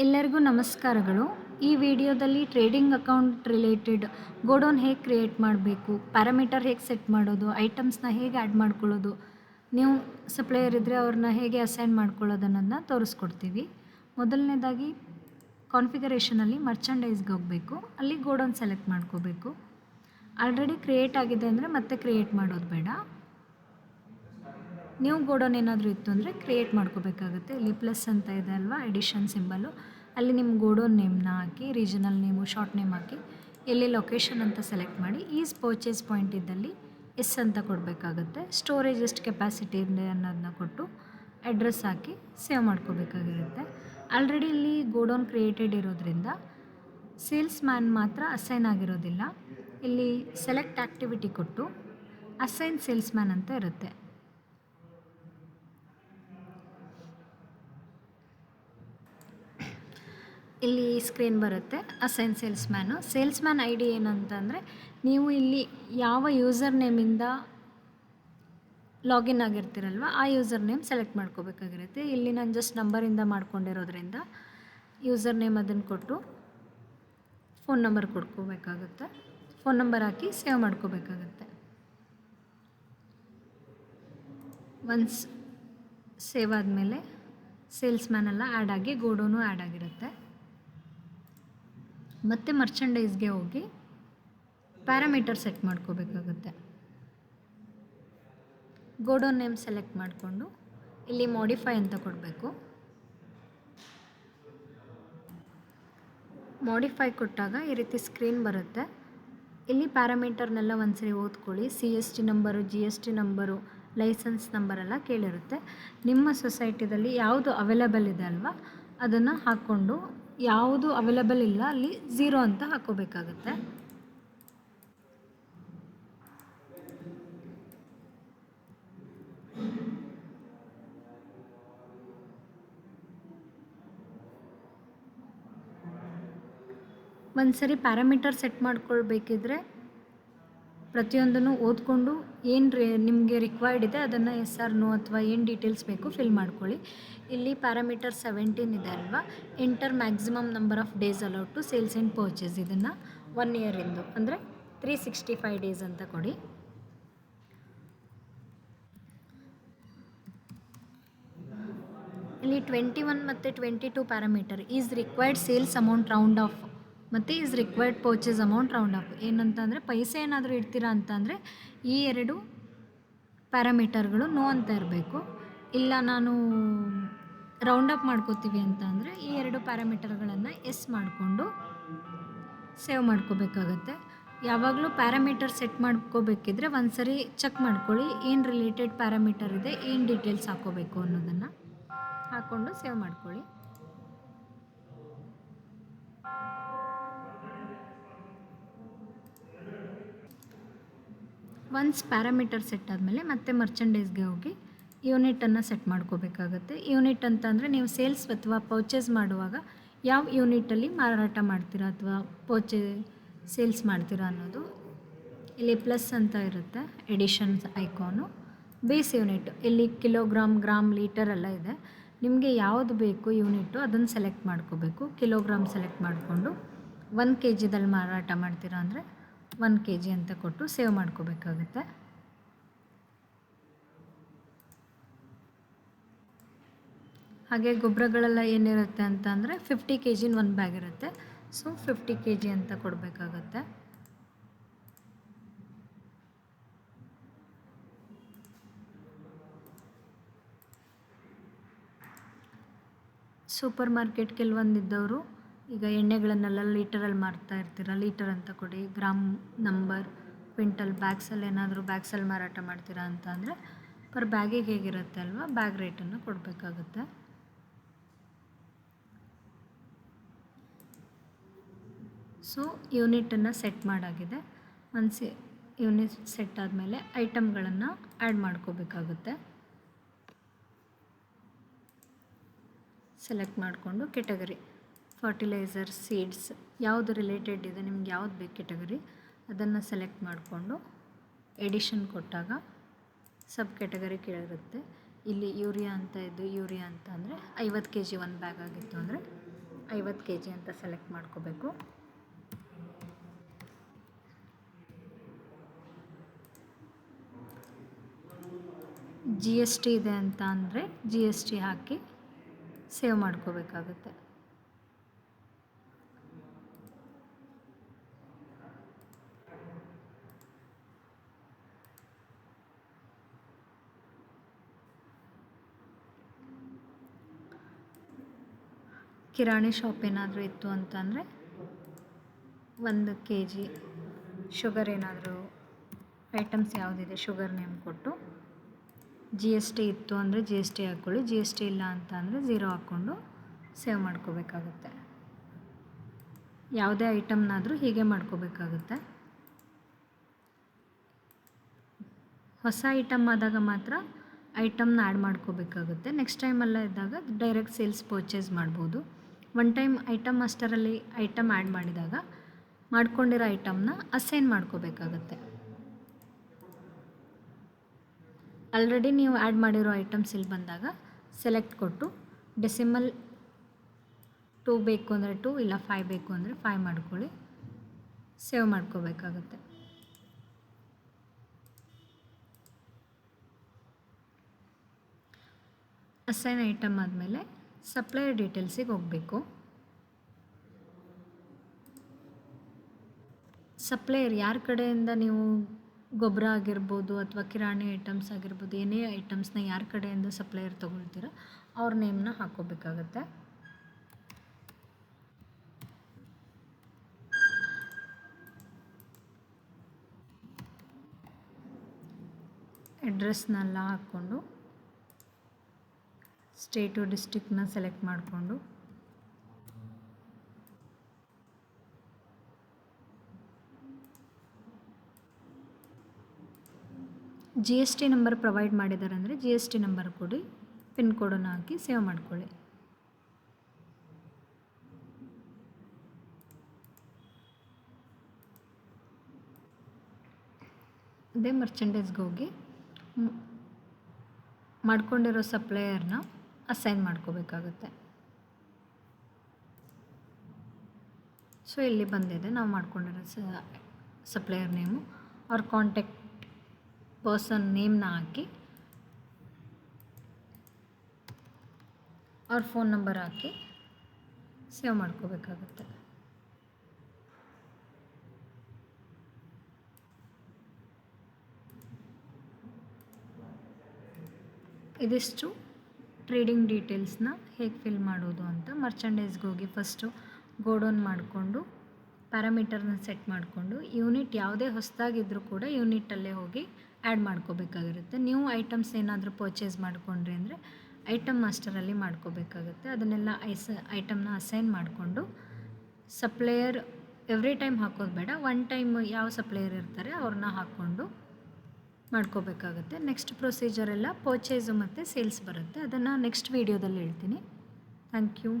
ಎಲ್ಲರಿಗೂ ನಮಸ್ಕಾರಗಳು. ಈ ವಿಡಿಯೋದಲ್ಲಿ ಟ್ರೇಡಿಂಗ್ ಅಕೌಂಟ್ ರಿಲೇಟೆಡ್ ಗೋಡೌನ್ ಹೇಗೆ ಕ್ರಿಯೇಟ್ ಮಾಡಬೇಕು, ಪ್ಯಾರಾಮೀಟರ್ ಹೇಗೆ ಸೆಟ್ ಮಾಡೋದು, ಐಟಮ್ಸ್ನ ಹೇಗೆ ಆ್ಯಡ್ ಮಾಡ್ಕೊಳ್ಳೋದು, ನೀವು ಸಪ್ಲೈಯರ್ ಇದ್ದರೆ ಅವ್ರನ್ನ ಹೇಗೆ ಅಸೈನ್ ಮಾಡ್ಕೊಳ್ಳೋದು ಅನ್ನೋದನ್ನ ತೋರಿಸ್ಕೊಡ್ತೀವಿ. ಮೊದಲನೇದಾಗಿ ಕಾನ್ಫಿಗರೇಷನಲ್ಲಿ ಮರ್ಚಂಡೈಸ್ಗೆ ಹೋಗಬೇಕು. ಅಲ್ಲಿ ಗೋಡೌನ್ ಸೆಲೆಕ್ಟ್ ಮಾಡ್ಕೋಬೇಕು. ಆಲ್ರೆಡಿ ಕ್ರಿಯೇಟ್ ಆಗಿದೆ ಅಂದರೆ ಮತ್ತೆ ಕ್ರಿಯೇಟ್ ಮಾಡೋದು ಬೇಡ. ನ್ಯೂ ಗೋಡೌನ್ ಏನಾದರೂ ಇತ್ತು ಅಂದರೆ ಕ್ರಿಯೇಟ್ ಮಾಡ್ಕೋಬೇಕಾಗುತ್ತೆ. ಇಲ್ಲಿ ಪ್ಲಸ್ ಅಂತ ಇದೆ ಅಲ್ವಾ, ಎಡಿಷನ್ ಸಿಂಬಲು, ಅಲ್ಲಿ ನಿಮ್ಮ ಗೋಡೌನ್ ನೇಮ್ನ ಹಾಕಿ, ರೀಜನಲ್ ನೇಮು, ಶಾರ್ಟ್ ನೇಮ್ ಹಾಕಿ, ಎಲ್ಲಿ ಲೊಕೇಶನ್ ಅಂತ ಸೆಲೆಕ್ಟ್ ಮಾಡಿ, ಈಸ್ ಪರ್ಚೇಸ್ ಪಾಯಿಂಟ್ ಇದ್ದಲ್ಲಿ ಎಸ್ ಅಂತ ಕೊಡಬೇಕಾಗುತ್ತೆ. ಸ್ಟೋರೇಜ್ ಎಷ್ಟು ಕೆಪಾಸಿಟಿ ಇದೆ ಅನ್ನೋದನ್ನ ಕೊಟ್ಟು ಅಡ್ರೆಸ್ ಹಾಕಿ ಸೇವ್ ಮಾಡ್ಕೋಬೇಕಾಗಿರುತ್ತೆ. ಆಲ್ರೆಡಿ ಇಲ್ಲಿ ಗೋಡೌನ್ ಕ್ರಿಯೇಟೆಡ್ ಇರೋದ್ರಿಂದ ಸೇಲ್ಸ್ ಮ್ಯಾನ್ ಮಾತ್ರ ಅಸೈನ್ ಆಗಿರೋದಿಲ್ಲ. ಇಲ್ಲಿ ಸೆಲೆಕ್ಟ್ ಆ್ಯಕ್ಟಿವಿಟಿ ಕೊಟ್ಟು ಅಸೈನ್ ಸೇಲ್ಸ್ ಮ್ಯಾನ್ ಅಂತ ಇರುತ್ತೆ. ಇಲ್ಲಿ ಸ್ಕ್ರೀನ್ ಬರುತ್ತೆ assign sales man I D ಏನಂತಂದರೆ, ನೀವು ಇಲ್ಲಿ ಯಾವ ಯೂಸರ್ ನೇಮಿಂದ ಲಾಗಿನ್ ಆಗಿರ್ತೀರಲ್ವ ಆ ಯೂಸರ್ ನೇಮ್ ಸೆಲೆಕ್ಟ್ ಮಾಡ್ಕೋಬೇಕಾಗಿರುತ್ತೆ. ಇಲ್ಲಿ ನಾನು ಜಸ್ಟ್ ನಂಬರಿಂದ ಮಾಡ್ಕೊಂಡಿರೋದ್ರಿಂದ ಯೂಸರ್ ನೇಮ್ ಅದನ್ನು ಕೊಟ್ಟು ಫೋನ್ ನಂಬರ್ ಕೊಡ್ಕೋಬೇಕಾಗುತ್ತೆ. ಫೋನ್ ನಂಬರ್ ಹಾಕಿ ಸೇವ್ ಮಾಡ್ಕೋಬೇಕಾಗುತ್ತೆ. ಒನ್ಸ್ ಸೇವ್ ಆದಮೇಲೆ ಸೇಲ್ಸ್ ಮ್ಯಾನ್ ಎಲ್ಲ ಆ್ಯಡ್ ಆಗಿ ಗೋಡೌನು ಆ್ಯಡ್ ಆಗಿರುತ್ತೆ. ಮತ್ತು ಮರ್ಚಂಡೈಸ್ಗೆ ಹೋಗಿ ಪ್ಯಾರಾಮೀಟರ್ ಸೆಟ್ ಮಾಡ್ಕೋಬೇಕಾಗುತ್ತೆ. ಗೋಡೌನ್ ನೇಮ್ ಸೆಲೆಕ್ಟ್ ಮಾಡಿಕೊಂಡು ಇಲ್ಲಿ ಮಾಡಿಫೈ ಅಂತ ಕೊಡಬೇಕು. ಮಾಡಿಫೈ ಕೊಟ್ಟಾಗ ಈ ರೀತಿ ಸ್ಕ್ರೀನ್ ಬರುತ್ತೆ. ಇಲ್ಲಿ ಪ್ಯಾರಾಮೀಟರ್ನೆಲ್ಲ ಒಂದ್ಸರಿ ಓದ್ಕೊಳ್ಳಿ. CST number, GST number, licence ನಂಬರೆಲ್ಲ ಕೇಳಿರುತ್ತೆ. ನಿಮ್ಮ ಸೊಸೈಟಿದಲ್ಲಿ ಯಾವುದು ಅವೈಲೇಬಲ್ ಇದೆ ಅಲ್ವಾ ಅದನ್ನು ಹಾಕ್ಕೊಂಡು, ಯಾವುದು ಅವೈಲೇಬಲ್ ಇಲ್ಲ ಅಲ್ಲಿ 0 ಅಂತ ಹಾಕೋಬೇಕಾಗುತ್ತೆ. ಒಂದ್ಸರಿ ಪ್ಯಾರಾಮೀಟರ್ ಸೆಟ್ ಮಾಡ್ಕೊಳ್ಬೇಕಿದ್ರೆ ಪ್ರತಿಯೊಂದನ್ನು ಓದ್ಕೊಂಡು ಏನು ನಿಮಗೆ ರಿಕ್ವೈರ್ಡ್ ಇದೆ ಅದನ್ನು ಎಸ್ ಆರ್ ನೋ ಅಥವಾ ಏನು ಡೀಟೇಲ್ಸ್ ಬೇಕು ಫಿಲ್ ಮಾಡ್ಕೊಳ್ಳಿ. ಇಲ್ಲಿ ಪ್ಯಾರಾಮೀಟರ್ 17 ಇದೆ ಅಲ್ವಾ, enter maximum number of days allowed to sales and purchase, ಇದನ್ನು 1 ಇಯರಿಂದು ಅಂದರೆ 365 ಡೇಸ್ ಅಂತ ಕೊಡಿ. ಇಲ್ಲಿ 21 ಮತ್ತು 22 parameter is required sales amount round off ಮತ್ತು is required purchase amount round off. ಏನಂತಂದರೆ ಪೈಸೆ ಏನಾದರೂ ಇಡ್ತೀರಾ ಅಂತಂದರೆ ಈ 2 ಪ್ಯಾರಾಮೀಟರ್ಗಳು ನೋ ಅಂತ ಇರಬೇಕು. ಇಲ್ಲ ನಾನು ರೌಂಡ್ ಅಪ್ ಮಾಡ್ಕೋತೀವಿ ಅಂತ ಅಂದರೆ ಈ 2 ಪ್ಯಾರಾಮೀಟರ್ಗಳನ್ನು ಎಸ್ ಮಾಡಿಕೊಂಡು ಸೇವ್ ಮಾಡ್ಕೋಬೇಕಾಗತ್ತೆ. ಯಾವಾಗಲೂ ಪ್ಯಾರಾಮೀಟರ್ ಸೆಟ್ ಮಾಡ್ಕೋಬೇಕಿದ್ರೆ ಒಂದ್ಸರಿ ಚೆಕ್ ಮಾಡ್ಕೊಳ್ಳಿ, ಏನು ರಿಲೇಟೆಡ್ ಪ್ಯಾರಾಮೀಟರ್ ಇದೆ, ಏನು ಡೀಟೇಲ್ಸ್ ಹಾಕೋಬೇಕು ಅನ್ನೋದನ್ನು ಹಾಕ್ಕೊಂಡು ಸೇವ್ ಮಾಡ್ಕೊಳ್ಳಿ. ಒನ್ಸ್ ಪ್ಯಾರಾಮೀಟರ್ ಸೆಟ್ ಆದಮೇಲೆ ಮತ್ತೆ ಮರ್ಚಂಡೈಸ್ಗೆ ಹೋಗಿ ಯೂನಿಟನ್ನು ಸೆಟ್ ಮಾಡ್ಕೋಬೇಕಾಗತ್ತೆ. ಯೂನಿಟ್ ಅಂತಂದರೆ ನೀವು ಸೇಲ್ಸ್ ಅಥವಾ ಪರ್ಚೇಸ್ ಮಾಡುವಾಗ ಯಾವ ಯೂನಿಟಲ್ಲಿ ಮಾರಾಟ ಮಾಡ್ತೀರಾ ಅಥವಾ ಸೇಲ್ಸ್ ಮಾಡ್ತೀರಾ ಅನ್ನೋದು. ಇಲ್ಲಿ ಪ್ಲಸ್ ಅಂತ ಇರುತ್ತೆ ಎಡಿಷನ್ಸ್ ಐಕಾನು. ಬೇಸ್ ಯೂನಿಟ್ ಇಲ್ಲಿ ಕಿಲೋಗ್ರಾಮ್, ಗ್ರಾಮ್, ಲೀಟರ್ ಎಲ್ಲ ಇದೆ. ನಿಮಗೆ ಯಾವುದು ಬೇಕು ಯೂನಿಟ್ಟು ಅದನ್ನು ಸೆಲೆಕ್ಟ್ ಮಾಡ್ಕೋಬೇಕು. ಕಿಲೋಗ್ರಾಮ್ ಸೆಲೆಕ್ಟ್ ಮಾಡಿಕೊಂಡು 1 kgದಲ್ಲಿ ಮಾರಾಟ ಮಾಡ್ತೀರಾ ಅಂದರೆ 1 kg ಅಂತ ಕೊಟ್ಟು ಸೇವ್ ಮಾಡ್ಕೋಬೇಕಾಗುತ್ತೆ. ಹಾಗೆ ಗೊಬ್ಬರಗಳೆಲ್ಲ ಏನಿರುತ್ತೆ ಅಂತ ಅಂದರೆ 50 kg 1 ಬ್ಯಾಗ್ ಇರುತ್ತೆ. ಸೊ 50 kg ಅಂತ ಕೊಡಬೇಕಾಗತ್ತೆ. ಸೂಪರ್ ಮಾರ್ಕೆಟ್ ಕೆಲವೊಂದಿದ್ದವರು ಈಗ ಎಣ್ಣೆಗಳನ್ನೆಲ್ಲ ಲೀಟರಲ್ಲಿ ಮಾರ್ತಾ ಇರ್ತೀರ, ಲೀಟರ್ ಅಂತ ಕೊಡಿ. ಗ್ರಾಮ್, ನಂಬರ್, ಕ್ವಿಂಟಲ್, ಬ್ಯಾಗ್ಸಲ್ಲಿ ಏನಾದರೂ ಬ್ಯಾಗ್ಸಲ್ಲಿ ಮಾರಾಟ ಮಾಡ್ತೀರಾ ಅಂತ ಅಂದರೆ ಪರ್ ಬ್ಯಾಗಿಗೆ ಹೇಗಿರುತ್ತೆ ಅಲ್ವಾ ಬ್ಯಾಗ್ ರೇಟನ್ನು ಕೊಡಬೇಕಾಗುತ್ತೆ. ಸೊ ಯೂನಿಟನ್ನು ಸೆಟ್ ಮಾಡಾಗಿದೆ. ಒನ್ಸ್ ಯೂನಿಟ್ ಸೆಟ್ ಆದಮೇಲೆ ಐಟಮ್ಗಳನ್ನು ಆ್ಯಡ್ ಮಾಡ್ಕೋಬೇಕಾಗುತ್ತೆ. ಸೆಲೆಕ್ಟ್ ಮಾಡಿಕೊಂಡು ಕೆಟಗರಿ, ಫರ್ಟಿಲೈಸರ್, ಸೀಡ್ಸ್, ಯಾವುದು ರಿಲೇಟೆಡ್ ಇದೆ, ನಿಮ್ಗೆ ಯಾವ್ದು ಬೇಕು ಕೆಟಗರಿ ಅದನ್ನು ಸೆಲೆಕ್ಟ್ ಮಾಡಿಕೊಂಡು ಎಡಿಷನ್ ಕೊಟ್ಟಾಗ ಸಬ್ ಕೆಟಗರಿ ಕೇಳಿರುತ್ತೆ. ಇಲ್ಲಿ ಯೂರಿಯಾ ಅಂತ ಇದ್ದು, ಯೂರಿಯಾ ಅಂತ ಅಂದರೆ 50 kg 1 ಬ್ಯಾಗ್ ಆಗಿತ್ತು ಅಂದರೆ 50 kg ಅಂತ ಸೆಲೆಕ್ಟ್ ಮಾಡ್ಕೋಬೇಕು. GST ಇದೆ ಅಂತ ಅಂದರೆ GST ಹಾಕಿ ಸೇವ್ ಮಾಡ್ಕೋಬೇಕಾಗುತ್ತೆ. ಕಿರಾಣಿ ಶಾಪ್ ಏನಾದರೂ ಇತ್ತು ಅಂತಂದರೆ 1 kg ಶುಗರ್ ಏನಾದರೂ ಐಟಮ್ಸ್ ಯಾವುದಿದೆ ಶುಗರ್ ನೇಮ್ ಕೊಟ್ಟು, GST ಇತ್ತು ಅಂದರೆ GST ಹಾಕ್ಕೊಳ್ಳಿ, GST ಇಲ್ಲ ಅಂತ ಅಂದರೆ 0 ಹಾಕ್ಕೊಂಡು ಸೇವ್ ಮಾಡ್ಕೋಬೇಕಾಗುತ್ತೆ. ಯಾವುದೇ ಐಟಮ್ನಾದರೂ ಹೀಗೆ ಮಾಡ್ಕೋಬೇಕಾಗುತ್ತೆ. ಹೊಸ ಐಟಮ್ ಆದಾಗ ಮಾತ್ರ ಐಟಮ್ನ ಆ್ಯಡ್ ಮಾಡ್ಕೋಬೇಕಾಗುತ್ತೆ. ನೆಕ್ಸ್ಟ್ ಟೈಮೆಲ್ಲ ಇದ್ದಾಗ ಡೈರೆಕ್ಟ್ ಸೇಲ್ಸ್ ಪರ್ಚೇಸ್ ಮಾಡ್ಬೋದು. ಒನ್ ಟೈಮ್ ಐಟಮ್ ಮಾಸ್ಟರಲ್ಲಿ ಐಟಮ್ ಆ್ಯಡ್ ಮಾಡಿದಾಗ ಮಾಡ್ಕೊಂಡಿರೋ ಐಟಮ್ನ ಅಸೈನ್ ಮಾಡ್ಕೋಬೇಕಾಗುತ್ತೆ. ಆಲ್ರೆಡಿ ನೀವು ಆ್ಯಡ್ ಮಾಡಿರೋ ಐಟಮ್ಸ್ ಇಲ್ಲಿ ಬಂದಾಗ ಸೆಲೆಕ್ಟ್ ಕೊಟ್ಟು ಡೆಸಿಮಲ್ 2 ಬೇಕು ಅಂದರೆ 2, ಇಲ್ಲ 5 ಬೇಕು ಅಂದರೆ 5 ಮಾಡ್ಕೊಳ್ಳಿ, ಸೇವ್ ಮಾಡ್ಕೋಬೇಕಾಗುತ್ತೆ. ಅಸೈನ್ ಐಟಮ್ ಆದಮೇಲೆ ಸಪ್ಲೈಯರ್ ಡೀಟೇಲ್ಸಿಗೆ ಹೋಗಬೇಕು. ಸಪ್ಲೈಯರ್ ಯಾರ ಕಡೆಯಿಂದ ನೀವು ಗೊಬ್ಬರ ಆಗಿರ್ಬೋದು ಅಥವಾ ಕಿರಾಣಿ ಐಟಮ್ಸ್ ಆಗಿರ್ಬೋದು, ಏನೇ ಐಟಮ್ಸ್ನ ಯಾರ ಕಡೆಯಿಂದ ಸಪ್ಲೈಯರ್ ತೊಗೊಳ್ತೀರ ಅವ್ರ ನೇಮ್ನ ಹಾಕ್ಕೋಬೇಕಾಗತ್ತೆ. ಅಡ್ರೆಸ್ನೆಲ್ಲ ಹಾಕ್ಕೊಂಡು ಸ್ಟೇಟು ಡಿಸ್ಟ್ರಿಕ್ಟ್ನ ಸೆಲೆಕ್ಟ್ ಮಾಡಿಕೊಂಡು GST ನಂಬರ್ ಪ್ರೊವೈಡ್ ಮಾಡಿದ್ದಾರೆ ಅಂದರೆ GST ನಂಬರ್ ಕೊಡಿ, ಪಿನ್ ಕೋಡನ್ನು ಹಾಕಿ ಸೇವ್ ಮಾಡ್ಕೊಳ್ಳಿ. ಅದೇ ಮರ್ಚೆಂಡೈಸ್ಗೆ ಹೋಗಿ ಮಾಡ್ಕೊಂಡಿರೋ ಸಪ್ಲೈಯರ್ನ ಅಸೈನ್ ಮಾಡ್ಕೋಬೇಕಾಗುತ್ತೆ. ಸೊ ಇಲ್ಲಿ ಬಂದಿದೆ ನಾವು ಮಾಡ್ಕೊಂಡಿರೋ ಸಪ್ಲೈಯರ್ ನೇಮು, ಅವ್ರ ಕಾಂಟ್ಯಾಕ್ಟ್ ಪರ್ಸನ್ ನೇಮ್ನ ಹಾಕಿ ಅವ್ರ ಫೋನ್ ನಂಬರ್ ಹಾಕಿ ಸೇವ್ ಮಾಡ್ಕೋಬೇಕಾಗುತ್ತೆ. ಇದಿಷ್ಟು ಟ್ರೇಡಿಂಗ್ ಡೀಟೇಲ್ಸ್ನ ಹೇಗೆ ಫಿಲ್ ಮಾಡೋದು ಅಂತ. ಮರ್ಚೆಂಡೈಸ್ಗೆ ಹೋಗಿ ಫಸ್ಟು ಗೋಡೌನ್ ಮಾಡಿಕೊಂಡು ಪ್ಯಾರಾಮೀಟರ್ನ ಸೆಟ್ ಮಾಡಿಕೊಂಡು ಯೂನಿಟ್ ಯಾವುದೇ ಹೊಸದಾಗಿದ್ದರೂ ಕೂಡ ಯೂನಿಟಲ್ಲೇ ಹೋಗಿ ಆ್ಯಡ್ ಮಾಡ್ಕೋಬೇಕಾಗಿರುತ್ತೆ. ನ್ಯೂ ಐಟಮ್ಸ್ ಏನಾದರೂ ಪರ್ಚೇಸ್ ಮಾಡಿಕೊಂಡ್ರಿ ಅಂದರೆ ಐಟಮ್ ಮಾಸ್ಟರಲ್ಲಿ ಮಾಡ್ಕೋಬೇಕಾಗುತ್ತೆ. ಅದನ್ನೆಲ್ಲ ಐಟಮ್ನ ಅಸೈನ್ ಮಾಡಿಕೊಂಡು ಸಪ್ಲೈಯರ್ ಎವ್ರಿ ಟೈಮ್ ಹಾಕೋದು ಬೇಡ, ಒನ್ ಟೈಮ್ ಯಾವ ಸಪ್ಲೈಯರ್ ಇರ್ತಾರೆ ಅವ್ರನ್ನ ಹಾಕ್ಕೊಂಡು ಮಾಡ್ಕೋಬೇಕಾಗುತ್ತೆ. ನೆಕ್ಸ್ಟ್ ಪ್ರೊಸೀಜರೆಲ್ಲ ಪರ್ಚೇಸು ಮತ್ತು ಸೇಲ್ಸ್ ಬರುತ್ತೆ. ಅದನ್ನು ನೆಕ್ಸ್ಟ್ ವೀಡಿಯೋದಲ್ಲಿ ಹೇಳ್ತೀನಿ. Thank you.